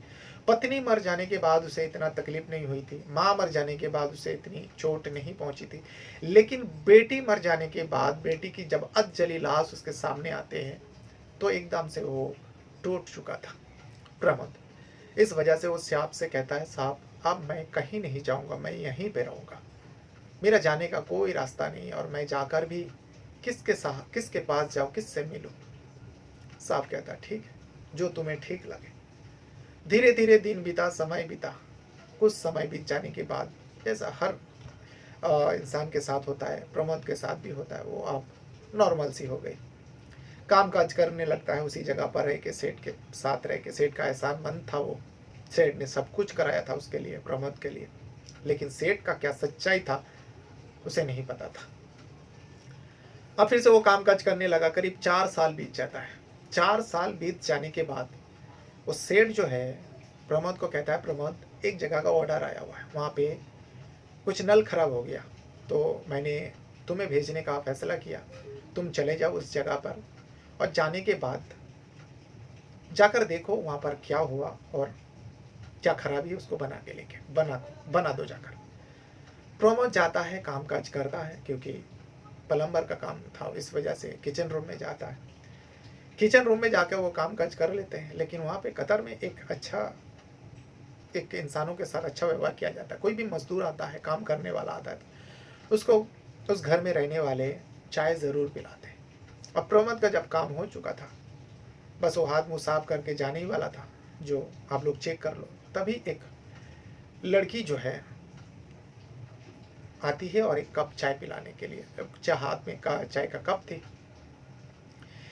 Speaker 1: पत्नी मर जाने के बाद उसे इतना तकलीफ नहीं हुई थी, माँ मर जाने के बाद उसे इतनी चोट नहीं पहुंची थी। लेकिन बेटी मर जाने के बाद, बेटी की जब अधजली लाश उसके सामने आते हैं तो एकदम से वो टूट चुका था प्रमोद। इस वजह से वो साहब से कहता है, साहब अब मैं कहीं नहीं जाऊंगा, मैं यहीं पे रहूंगा, मेरा जाने का कोई रास्ता नहीं, और मैं जाकर भी किसके पास जाऊँ, किससे मिलूँ। साहब कहता, ठीक है, जो तुम्हें ठीक लगे। धीरे धीरे दिन बीता, समय बीता। कुछ समय बीत जाने के बाद, जैसा हर इंसान के साथ होता है, प्रमोद के साथ भी होता है, वो अब नॉर्मल सी हो गई। काम काज करने लगता है उसी जगह पर रह के, सेठ के साथ रह के। सेठ का एहसानमंद था वो, सेठ ने सब कुछ कराया था उसके लिए, प्रमोद के लिए। लेकिन सेठ का क्या सच्चाई था उसे नहीं पता था। अब फिर से वो काम-काज करने लगा, करीब 4 साल बीत जाता है। 4 साल बीत जाने के बाद वो सेठ जो है, प्रमोद को कहता है, प्रमोद एक जगह का ऑर्डर आया हुआ है, वहाँ पे कुछ नल खराब हो गया, तो मैंने तुम्हें भेजने का फैसला किया। तुम चले जाओ उस जगह पर और जाने के बाद जाकर देखो वहाँ पर क्या हुआ और क्या खराबी है, उसको बना के लेके बना दो जाकर। प्रमोद जाता है, काम-काज करता है, क्योंकि प्लम्बर का काम था, इस वजह से किचन रूम में जाता है। किचन रूम में जाकर वो काम-काज कर लेते हैं, लेकिन वहाँ पे कतर में एक इंसानों के साथ अच्छा व्यवहार किया जाता है। कोई भी मज़दूर आता है, काम करने वाला आता है, तो उसको उस घर में रहने वाले चाय ज़रूर पिलाते हैं। अब प्रमोद का जब काम हो चुका था, बस वो हाथ मुँह साफ करके जाने ही वाला था, जो आप लोग चेक कर लो, तभी एक लड़की जो है आती है और एक कप चाय पिलाने के लिए, हाथ में का चाय का कप थी।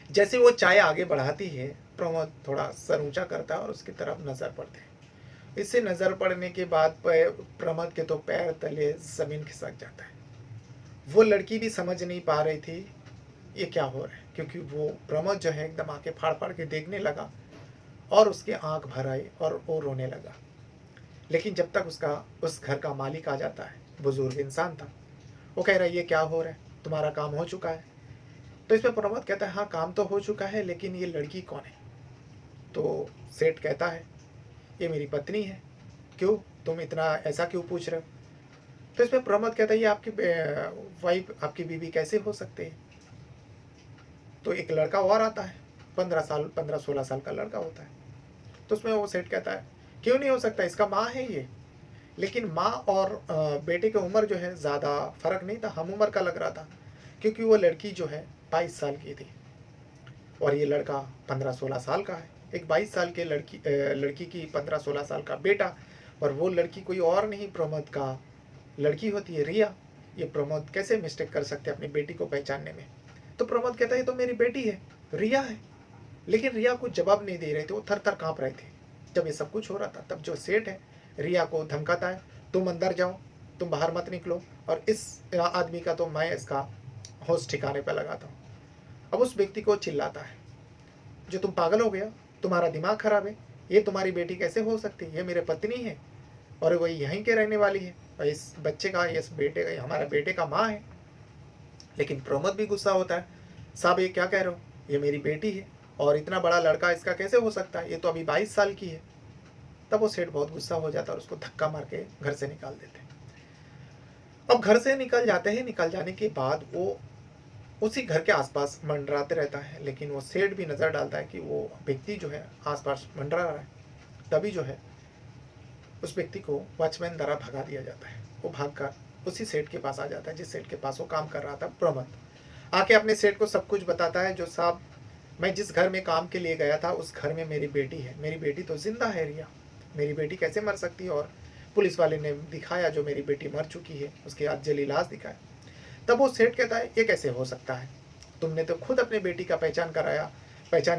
Speaker 1: जैसे वो चाय आगे बढ़ाती है, प्रमोद थोड़ा सर ऊंचा करता है और उसकी तरफ नजर पड़ते हैं। इससे नजर पड़ने के बाद प्रमोद के तो पैर तले जमीन खिसक जाता है। वो लड़की भी समझ नहीं पा रही थी ये क्या हो रहा है, क्योंकि वो प्रमोद जो है एकदम आंखें फाड़ फाड़ के देखने लगा और उसके आंख भर आई और वो रोने लगा। लेकिन जब तक उस घर का मालिक आ जाता है, बुजुर्ग इंसान था, वो कह रहा है ये क्या हो रहा है, तुम्हारा काम हो चुका है। तो इसमें प्रमोद कहता है हाँ काम तो हो चुका है, लेकिन ये लड़की कौन है। तो सेठ कहता है ये मेरी पत्नी है। क्यों, तुम इतना ऐसा क्यों पूछ रहे हो। तो इसमें प्रमोद कहता है ये आपकी वाइफ, आपकी बीवी कैसे हो सकते हैं। तो एक लड़का और आता है, 15-16 साल का लड़का होता है। तो उसमें वो सेठ कहता है क्यों नहीं हो सकता, इसका माँ है ये। लेकिन माँ और बेटे की उम्र जो है ज़्यादा फर्क नहीं था, हम उम्र का लग रहा था, क्योंकि वो लड़की जो है 22 साल की थी और ये लड़का 15-16 साल का है। एक 22 साल के लड़की की 15-16 साल का बेटा, और वो लड़की कोई और नहीं प्रमोद का लड़की होती है, रिया। ये प्रमोद कैसे मिस्टेक कर सकते हैं अपनी बेटी को पहचानने में। तो प्रमोद कहता है ये तो मेरी बेटी है, रिया है। लेकिन रिया को जवाब नहीं दे रहे थे, वो थर थर काँप रहे थे जब ये सब कुछ हो रहा था। तब जो सेठ है रिया को धमकाता है, तुम अंदर जाओ, तुम बाहर मत निकलो, और इस आदमी का तो मैं इसका होश ठिकाने पर लगाता हूँ। अब उस व्यक्ति को चिल्लाता है जो तुम पागल हो गया, तुम्हारा दिमाग खराब है, ये तुम्हारी बेटी कैसे हो सकती है, ये मेरे पत्नी है और वही यहीं के रहने वाली है, और इस बच्चे का, इस बेटे का, हमारा बेटे का माँ है। लेकिन प्रमोद भी गुस्सा होता है, साहब ये क्या कह रहे हो, ये मेरी बेटी है और इतना बड़ा लड़का इसका कैसे हो सकता है, ये तो अभी 22 साल की है। तब वो सेठ बहुत गुस्सा हो जाता है और उसको धक्का मार के घर से निकाल देते हैं। अब घर से निकल जाते हैं, निकल जाने के बाद वो उसी घर के आसपास मंडराते रहता है, लेकिन वो सेठ भी नज़र डालता है कि वो व्यक्ति जो है आसपास मंडरा रहा है। तभी जो है उस व्यक्ति को वॉचमैन द्वारा भगा दिया जाता है। वो भागकर उसी सेठ के पास आ जाता है जिस सेठ के पास वो काम कर रहा था प्रमोद। आके अपने सेठ को सब कुछ बताता है, जो साहब मैं जिस घर में काम के लिए गया था उस घर में मेरी बेटी है, मेरी बेटी तो जिंदा है रिया, मेरी बेटी कैसे मर सकती है। और पुलिस वाले ने दिखाया जो मेरी बेटी मर चुकी है, उसके हाथ जली लाश दिखाया। तब वो सेठ कहता है ये कैसे हो सकता है, तुमने तो खुद अपने बेटी का पहचान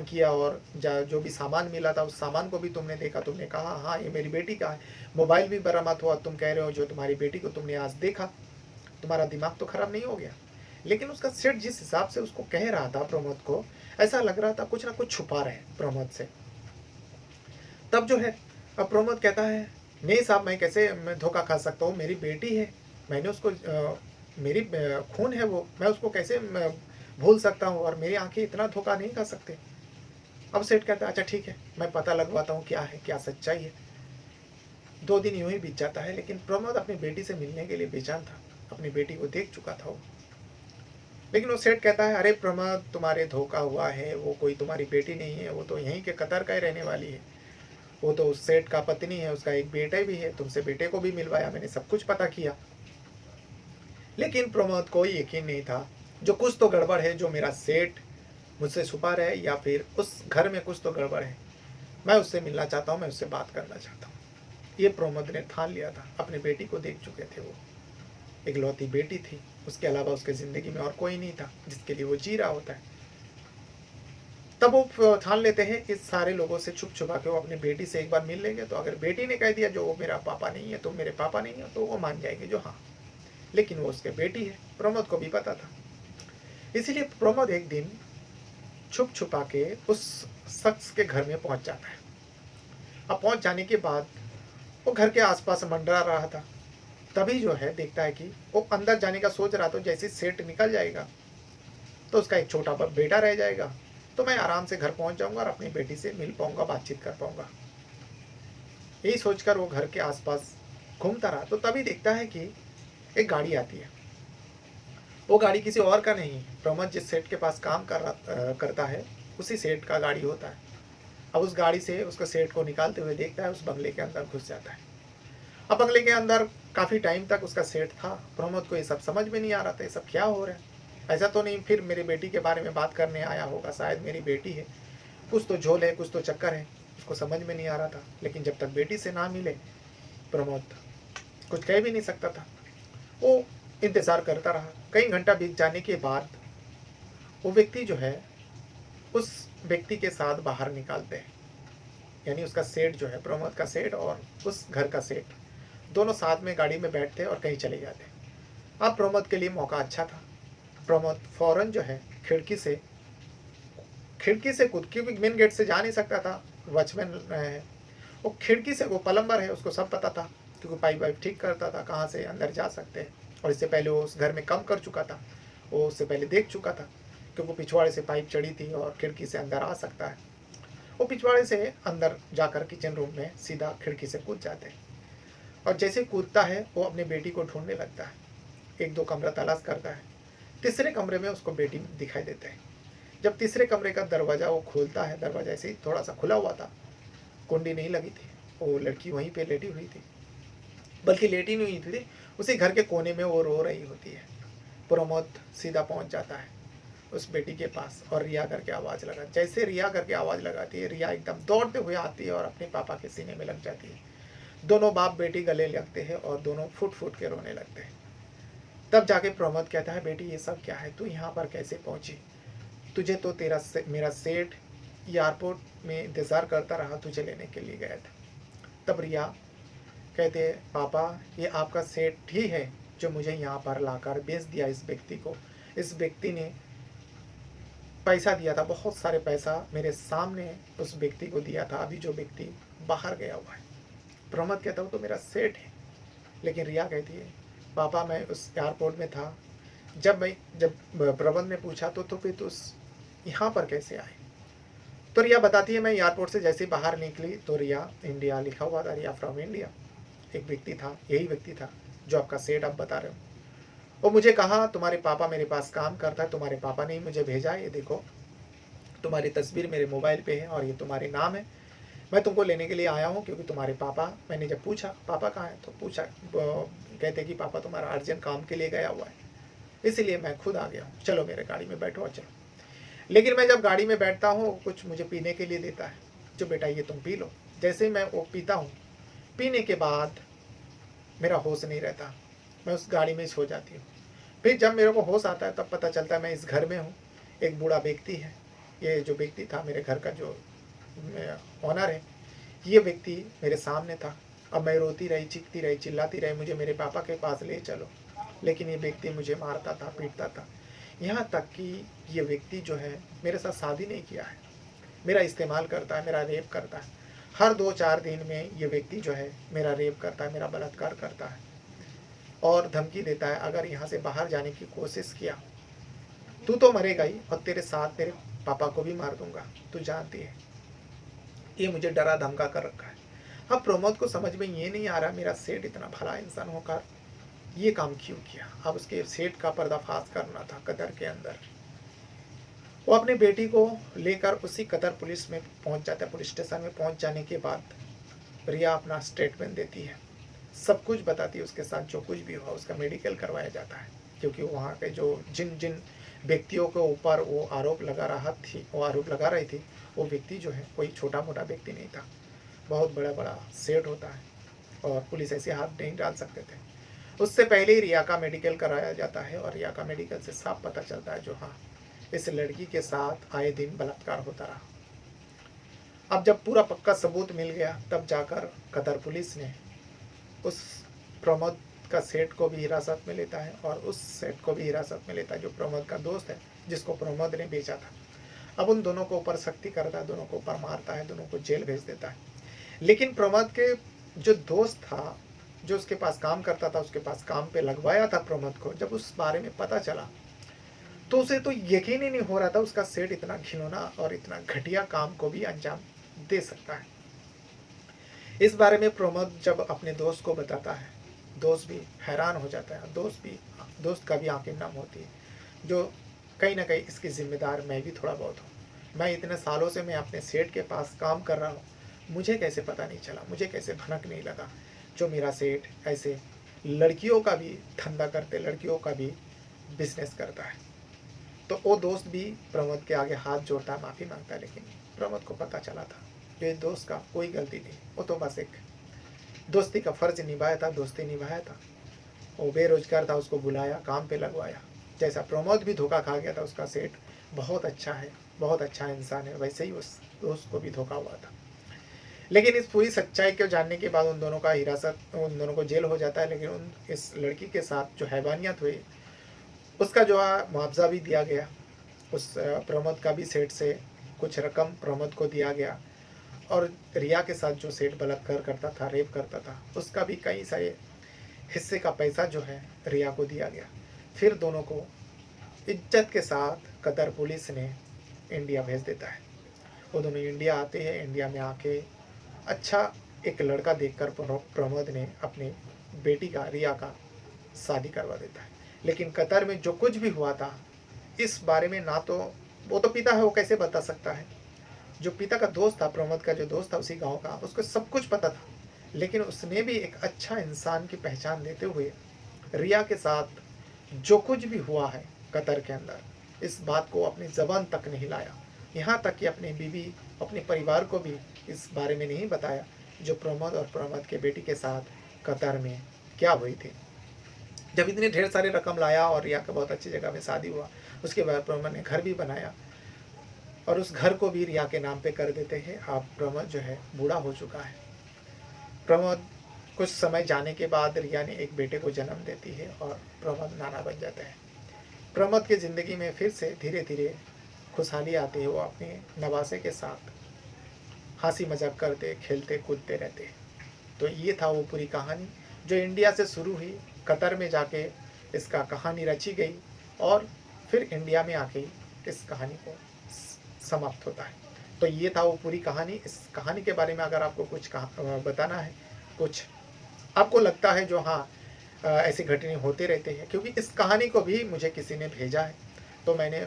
Speaker 1: किया और जो भी सामान मिला था उस सामान को भी तुमने देखा, तुमने कहा हाँ ये मेरी बेटी का है, मोबाइल भी बरामद हुआ, तुम कह रहे हो जो तुम्हारी बेटी को तुमने आज देखा, तुम्हारा दिमाग तो खराब नहीं हो गया। लेकिन उसका सेठ जिस हिसाब से उसको कह रहा था प्रमोद को, ऐसा लग रहा था कुछ ना कुछ छुपा रहे प्रमोद से। तब जो है अब प्रमोद कहता है नहीं साहब मैं धोखा खा सकता हूँ, मेरी बेटी है, मैंने उसको मेरी खून है वो, मैं उसको कैसे भूल सकता हूँ, और मेरी आंखें इतना धोखा नहीं खा सकते। अब सेठ कहता है अच्छा ठीक है, मैं पता लगवाता हूँ क्या है, क्या सच्चाई है। 2 दिन यूं ही बीत जाता है, लेकिन प्रमोद अपनी बेटी से मिलने के लिए बेचैन था, अपनी बेटी को देख चुका था वो। लेकिन वो सेठ कहता है अरे प्रमोद तुम्हारे धोखा हुआ है, वो कोई तुम्हारी बेटी नहीं है, वो तो यहीं के कतर का ही रहने वाली है, वो तो उस सेठ का पत्नी है, उसका एक बेटा भी है, तुमसे बेटे को भी मिलवाया, मैंने सब कुछ पता किया। लेकिन प्रमोद को यकीन नहीं था, जो कुछ तो गड़बड़ है, जो मेरा सेठ मुझसे छुपा रहा है, या फिर उस घर में कुछ तो गड़बड़ है, मैं उससे मिलना चाहता हूँ, मैं उससे बात करना चाहता हूँ। ये प्रमोद ने ठान लिया था। अपनी बेटी को देख चुके थे, वो इकलौती बेटी थी, उसके अलावा उसके ज़िंदगी में और कोई नहीं था जिसके लिए वो जी रहा होता है। तब वो ठान लेते हैं इस सारे लोगों से छुप छुपा के वो अपनी बेटी से एक बार मिल लेंगे, तो अगर बेटी ने कह दिया जो वो मेरा पापा नहीं है, तुम मेरे पापा नहीं हो, तो वो मान जाएंगे जो हाँ, लेकिन वो उसके बेटी है, प्रमोद को भी पता था। इसीलिए प्रमोद एक दिन छुप छुपा के उस शख्स के घर में पहुंच जाता है। अब पहुंच जाने के बाद वो घर के आसपास मंडरा रहा था। तभी जो है देखता है कि वो अंदर जाने का सोच रहा, तो जैसे सेठ निकल जाएगा तो उसका एक छोटा बेटा रह जाएगा, तो मैं आराम से घर पहुंच जाऊंगा और अपनी बेटी से मिल पाऊंगा, बातचीत कर पाऊंगा। यही सोचकर वो घर के आसपास घूमता रहा। तो तभी देखता है कि एक गाड़ी आती है। वो गाड़ी किसी और का नहीं, प्रमोद जिस सेठ के पास काम करता है उसी सेठ का गाड़ी होता है। अब उस गाड़ी से उसको सेठ को निकालते हुए देखता है, उस बंगले के अंदर घुस जाता है। अब बंगले के अंदर काफ़ी टाइम तक उसका सेठ था। प्रमोद को ये सब समझ में नहीं आ रहा था, ये सब क्या हो रहा है, ऐसा तो नहीं फिर मेरी बेटी के बारे में बात करने आया होगा, शायद मेरी बेटी है, कुछ तो झोल है, कुछ तो चक्कर है, उसको समझ में नहीं आ रहा था। लेकिन जब तक बेटी से ना मिले प्रमोद कुछ कह भी नहीं सकता था। वो इंतज़ार करता रहा। कई घंटा बीत जाने के बाद वो व्यक्ति जो है उस व्यक्ति के साथ बाहर निकालते हैं, यानी उसका सेठ जो है, प्रमोद का सेठ और उस घर का सेठ, दोनों साथ में गाड़ी में बैठते और कहीं चले जाते। अब प्रमोद के लिए मौका अच्छा था। प्रमोद फौरन जो है खिड़की से कूद, क्योंकि मेन गेट से जा नहीं सकता था, वॉचमैन है वो, खिड़की से, वो प्लम्बर है, उसको सब पता था, क्योंकि पाइप वाइप ठीक करता था कहाँ से अंदर जा सकते हैं। और इससे पहले वो उस घर में काम कर चुका था, वो उससे पहले देख चुका था, क्योंकि पिछवाड़े से पाइप चढ़ी थी और खिड़की से अंदर आ सकता है। वो पिछवाड़े से अंदर जाकर किचन रूम में सीधा खिड़की से कूद जाते हैं। और जैसे कूदता है वो अपनी बेटी को ढूंढने लगता है, एक दो कमरा तलाश करता है। तीसरे कमरे में उसको बेटी दिखाई देते हैं। जब तीसरे कमरे का दरवाज़ा वो खोलता है, दरवाजा ऐसे ही थोड़ा सा खुला हुआ था, कुंडी नहीं लगी थी, वो लड़की वहीं पे लेटी हुई थी, बल्कि लेटी नहीं हुई थी, उसी घर के कोने में वो रो रही होती है। प्रमोद सीधा पहुंच जाता है उस बेटी के पास और रिया करके आवाज़ लगा। जैसे रिया करके आवाज़ लगाती है, रिया एकदम दौड़ते हुए आती है और अपने पापा के सीने में लग जाती है। दोनों बाप बेटी गले लगते हैं और दोनों फुट फुट के रोने लगते हैं। तब जाके प्रमोद कहता है, बेटी ये सब क्या है, तू यहाँ पर कैसे पहुंची? तुझे तो मेरा सेठ एयरपोर्ट में इंतज़ार करता रहा, तुझे लेने के लिए गया था। तब रिया कहते, पापा ये आपका सेठ ही है जो मुझे यहाँ पर लाकर बेच दिया इस व्यक्ति को। इस व्यक्ति ने पैसा दिया था, बहुत सारे पैसा मेरे सामने उस व्यक्ति को दिया था, अभी जो व्यक्ति बाहर गया हुआ है। प्रमोद कहता हूँ तो मेरा सेठ है। लेकिन रिया कहती है, पापा मैं उस एयरपोर्ट में था, जब प्रबंध ने पूछा तो फिर तो यहाँ पर कैसे आए? तो रिया बताती है, मैं एयरपोर्ट से जैसे बाहर निकली तो रिया इंडिया लिखा हुआ था, रिया फ्रॉम इंडिया। एक व्यक्ति था, यही व्यक्ति था जो आपका सेठ आप बता रहे हो। वो मुझे कहा तुम्हारे पापा मेरे पास काम करता है, तुम्हारे पापा ने ही मुझे भेजा है, ये देखो तुम्हारी तस्वीर मेरे मोबाइल पे है और ये तुम्हारे नाम है, मैं तुमको लेने के लिए आया हूँ। क्योंकि तुम्हारे पापा, मैंने जब पूछा पापा कहाँ है, तो पूछा, कहते कि पापा तुम्हारा अर्जेंट काम के लिए गया हुआ है, इसीलिए मैं खुद आ गया हूँ, चलो मेरे गाड़ी में बैठो और चलो। लेकिन मैं जब गाड़ी में बैठता हूँ कुछ मुझे पीने के लिए देता है, जो बेटा ये तुम पी लो। जैसे ही मैं वो पीता हूँ, पीने के बाद मेरा होश नहीं रहता, मैं उस गाड़ी में सो जाती हूँ। फिर जब मेरे को होश आता है तब पता चलता है मैं इस घर में हूँ। एक बूढ़ा व्यक्ति है, ये जो व्यक्ति था मेरे घर का जो ऑनर है, ये व्यक्ति मेरे सामने था। अब मैं रोती रही, चीखती रही, चिल्लाती रही, मुझे मेरे पापा के पास ले चलो। लेकिन ये व्यक्ति मुझे मारता था, पीटता था, यहाँ तक कि ये व्यक्ति जो है मेरे साथ शादी नहीं किया है, मेरा इस्तेमाल करता है, मेरा रेप करता है। हर 2-4 दिन में ये व्यक्ति जो है मेरा रेप करता है, मेरा बलात्कार करता है और धमकी देता है, अगर यहाँ से बाहर जाने की कोशिश किया तू तो मरेगा ही और तेरे साथ तेरे पापा को भी मार दूंगा, तू जानती है। ये मुझे डरा धमका कर रखा है। अब प्रमोद को समझ में ये नहीं आ रहा मेरा सेठ इतना भला इंसान होकर ये काम क्यों किया। अब उसके सेठ का पर्दाफाश करना था कतर के अंदर। वो अपनी बेटी को लेकर उसी कतर पुलिस में पहुंच जाता है। पुलिस स्टेशन में पहुंच जाने के बाद रिया अपना स्टेटमेंट देती है, सब कुछ बताती है, उसके साथ जो कुछ भी हुआ उसका मेडिकल करवाया जाता है। क्योंकि वहाँ के जो जिन व्यक्तियों के ऊपर वो आरोप लगा रही थी, वो व्यक्ति जो है कोई छोटा मोटा व्यक्ति नहीं था, बहुत बड़ा सेठ होता है और पुलिस ऐसे हाथ नहीं डाल सकते थे। उससे पहले ही रिया का मेडिकल कराया जाता है और रिया का मेडिकल से साफ पता चलता है जो हाँ इस लड़की के साथ आए दिन बलात्कार होता रहा। अब जब पूरा पक्का सबूत मिल गया तब जाकर कतर पुलिस ने उस प्रमोद का सेठ को भी हिरासत में लेता है और उस सेठ को भी हिरासत में लेता है जो प्रमोद का दोस्त है, जिसको प्रमोद ने बेचा था। अब उन दोनों को ऊपर सख्ती करता है, दोनों को ऊपर मारता है, दोनों को जेल भेज देता है। लेकिन प्रमोद के जो दोस्त था, जो उसके पास काम करता था, उसके पास काम पे लगवाया था प्रमोद को, जब उस बारे में पता चला तो उसे तो यकीन ही नहीं हो रहा था उसका सेठ इतना घिनौना और इतना घटिया काम को भी अंजाम दे सकता है। इस बारे में प्रमोद जब अपने दोस्त को बताता है, दोस्त भी हैरान हो जाता है, दोस्त का भी आंखें नम होती है, जो कहीं ना कहीं इसकी जिम्मेदार मैं भी थोड़ा बहुत हूँ। मैं इतने सालों से मैं अपने सेठ के पास काम कर रहा हूँ, मुझे कैसे पता नहीं चला, मुझे कैसे भनक नहीं लगा जो मेरा सेठ ऐसे लड़कियों का भी धंधा करते, लड़कियों का भी बिजनेस करता है। तो वो दोस्त भी प्रमोद के आगे हाथ जोड़ता, माफ़ी मांगता, लेकिन प्रमोद को पता चला था कि इस दोस्त का कोई गलती नहीं, वो तो बस एक दोस्ती का फ़र्ज निभाया था, दोस्ती निभाया था। वो बेरोजगार था, उसको बुलाया, काम पे लगवाया। जैसा प्रमोद भी धोखा खा गया था, उसका सेठ बहुत अच्छा है, बहुत अच्छा इंसान है, वैसे ही उस दोस्त को भी धोखा हुआ था। लेकिन इस पूरी सच्चाई को जानने के बाद उन दोनों को जेल हो जाता है। लेकिन इस लड़की के साथ जो हैवानियत हुई उसका जो है मुआवजा भी दिया गया। उस प्रमोद का भी सेठ से कुछ रकम प्रमोद को दिया गया और रिया के साथ जो सेठ बलात्कार करता था, रेप करता था, उसका भी कई सारे हिस्से का पैसा जो है रिया को दिया गया। फिर दोनों को इज्जत के साथ कतर पुलिस ने इंडिया भेज देता है। वो दोनों इंडिया आते हैं। इंडिया में आके अच्छा एक लड़का देखकर प्रमोद ने अपनी बेटी का, रिया का शादी करवा देता है। लेकिन कतर में जो कुछ भी हुआ था इस बारे में ना तो वो तो पिता है, वो कैसे बता सकता है। जो पिता का दोस्त था, प्रमोद का जो दोस्त था उसी गांव का, उसको सब कुछ पता था। लेकिन उसने भी एक अच्छा इंसान की पहचान देते हुए रिया के साथ जो कुछ भी हुआ है कतर के अंदर, इस बात को अपनी ज़बान तक नहीं लाया। यहाँ तक कि अपनी बीवी, अपने परिवार को भी इस बारे में नहीं बताया जो प्रमोद और प्रमोद के बेटी के साथ कतर में क्या हुई थी। जब इतने ढेर सारे रकम लाया और रिया का बहुत अच्छी जगह में शादी हुआ, उसके बाद प्रमोद ने घर भी बनाया और उस घर को भी रिया के नाम पे कर देते हैं। अब प्रमोद जो है बूढ़ा हो चुका है। प्रमोद कुछ समय जाने के बाद रिया ने एक बेटे को जन्म देती है और प्रमोद नाना बन जाता है। प्रमोद की ज़िंदगी में फिर से धीरे धीरे खुशहाली आती है। वो अपने नवासे के साथ हंसी मजाक करते, खेलते कूदते रहते। तो ये था वो पूरी कहानी जो इंडिया से शुरू हुई, कतर में जाके इसका कहानी रची गई और फिर इंडिया में आके इस कहानी को समाप्त होता है। तो ये था वो पूरी कहानी। इस कहानी के बारे में अगर आपको कुछ बताना है, कुछ आपको लगता है जो हाँ ऐसी घटनाएं होते रहते हैं, क्योंकि इस कहानी को भी मुझे किसी ने भेजा है, तो मैंने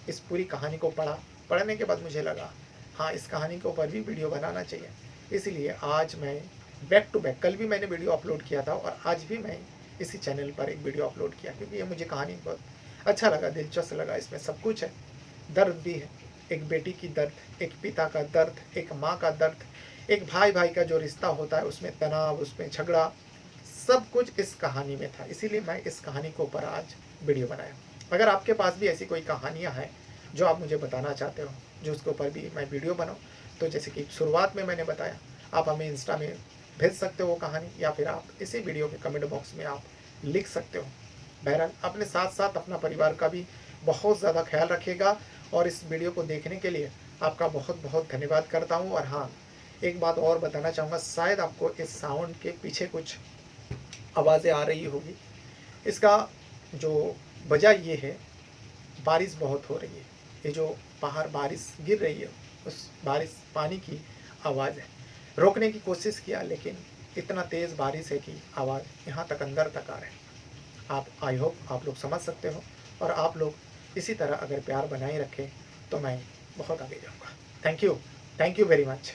Speaker 1: इस पूरी कहानी को पढ़ने के बाद मुझे लगा हाँ इस कहानी के ऊपर भी वीडियो बनाना चाहिए। इसलिए आज मैं बैक टू बैक, कल भी मैंने वीडियो अपलोड किया था और आज भी मैं इसी चैनल पर एक वीडियो अपलोड किया, क्योंकि ये मुझे कहानी बहुत अच्छा लगा, दिलचस्प लगा। इसमें सब कुछ है, दर्द भी है, एक बेटी की दर्द, एक पिता का दर्द, एक माँ का दर्द, एक भाई भाई का जो रिश्ता होता है उसमें तनाव, उसमें झगड़ा, सब कुछ इस कहानी में था। इसीलिए मैं इस कहानी के ऊपर आज वीडियो बनाया। अगर आपके पास भी ऐसी कोई कहानियाँ हैं जो आप मुझे बताना चाहते हो, जो उसके ऊपर भी मैं वीडियो बनाऊँ, तो जैसे कि शुरुआत में मैंने बताया, आप हमें इंस्टा में भेज सकते हो वो कहानी, या फिर आप इसी वीडियो के कमेंट बॉक्स में आप लिख सकते हो। बहरहाल अपने साथ साथ अपना परिवार का भी बहुत ज़्यादा ख्याल रखिएगा और इस वीडियो को देखने के लिए आपका बहुत बहुत धन्यवाद करता हूँ। और हाँ, एक बात और बताना चाहूँगा, शायद आपको इस साउंड के पीछे कुछ आवाज़ें आ रही होगी। इसका जो वजह ये है, बारिश बहुत हो रही है, ये जो बाहर बारिश गिर रही है उस बारिश पानी की आवाज़ है। रोकने की कोशिश किया लेकिन इतना तेज़ बारिश है कि आवाज़ यहाँ तक अंदर तक आ रहा है। आई होप आप लोग समझ सकते हो, और आप लोग इसी तरह अगर प्यार बनाए रखें तो मैं बहुत आगे जाऊँगा। Thank you very much.